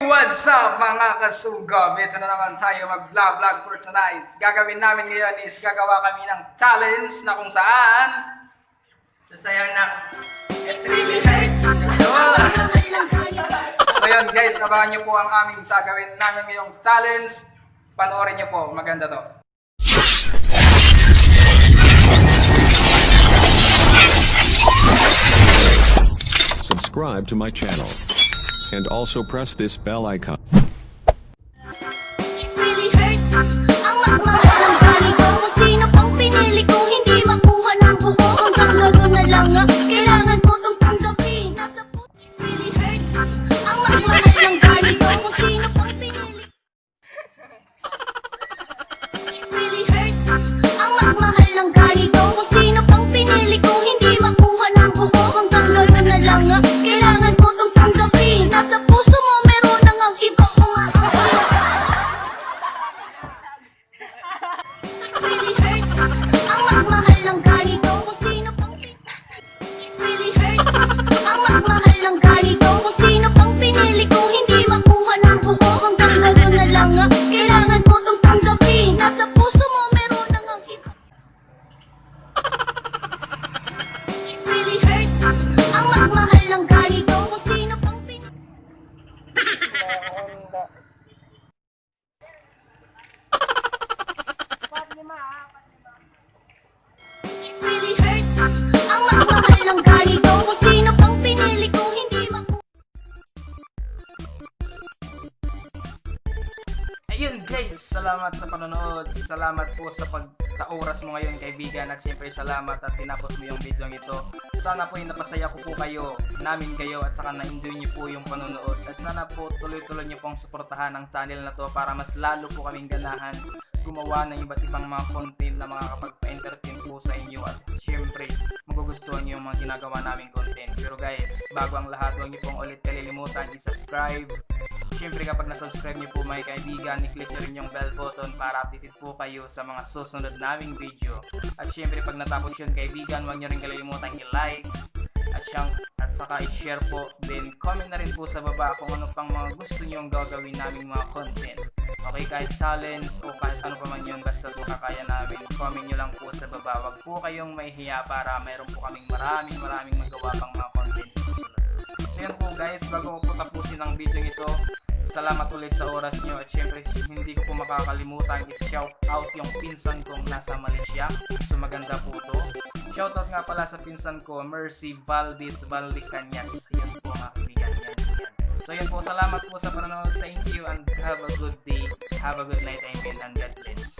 What's up mga kasugab? Ito na naman tayo mag-vlog for tonight. Gagawin namin ngayon is gagawa kami ng challenge na kung saan Sasayaw ng It Really Hurts. So yun guys, abangan nyo po ang aming gagawin namin ngayong challenge. Panoorin nyo po, maganda to. Subscribe to my channel and also press this bell icon. It really hurts. Ang magmahal ng gali ko. Kung sino pang pinili ko, hindi makuha ng buo. Hanggang gano'n na lang nga, kailangan ko tong tanggapin. Nasa puso. It really hurts. Ang magmahal ng gali ko. Kung sino pang pinili. It really hurts. Ang magmahal ng gali ko. Kung sino pang pinili ko, hindi makuha ng buo. Hanggang gano'n na lang nga, kailangan ko tong tanggapin. Nasa puso mo meron nang ang ibang umaangkin. Really hurts. Ang magmahal ng gali ko. Kung sino pang It really hurts. Ang magmahal ng gali ko. Kung sino pang pinili ko, hindi makuha ng buo. Hanggang gano'n na lang nga, kailangan ko tong tanggapin. Nasa puso mo meron nang ang iba. It really hurts. Ang magmahal ng gali ko. Kung sino pang pinili. It really hurts. Ang magmahal ng gali ko. Kung sino pang pinili ko, hindi makuha. Ayun guys, salamat sa panonood. Salamat po sa oras mo ngayon kaibigan. At siyempre salamat at tinapos mo yung video ito. Sana po yung napasaya ko po kayo, namin kayo, at saka na-enjoy niyo po yung panonood. At sana po tuloy-tuloy niyo pong suportahan ang channel na to para mas lalo po kaming ganahan gumawa ng iba't ibang mga content na makakapagpa-entertain po sa inyo. At syempre magugustuhan niyo yung mga ginagawa naming content. Pero guys, bago ang lahat, huwag niyo pong ulit kalilimutan i-subscribe. Siyempre kapag na-subscribe niyo po mga kaibigan, i-click nyo rin yung bell button para updated po kayo sa mga susunod naming video. At siyempre pag natapos yun kaibigan, huwag nyo rin kalilimutan i-like at saka i-share po. Then comment na rin po sa baba kung ano pang mga gusto nyong gagawin naming mga content. Okay, kahit challenge o kahit ano pa man yun, basta po kakaya namin. Comment nyo lang po sa baba. Huwag po kayong mahihiya para mayroon po kaming maraming magawa pang mga content sa susunod. So yan po guys, bago ko po tapusin ang video ito, salamat ulit sa oras nyo. At syempre hindi ko po makakalimutan is-shout out yung pinsan kong nasa Malaysia. So maganda po to. Shoutout nga pala sa pinsan ko, Mercy Valdez Vallicanyas. Yan po mga kaibigan, yan. So yan po, salamat po sa panonood. Thank you and have a good day. Have a good night, amen, and God bless.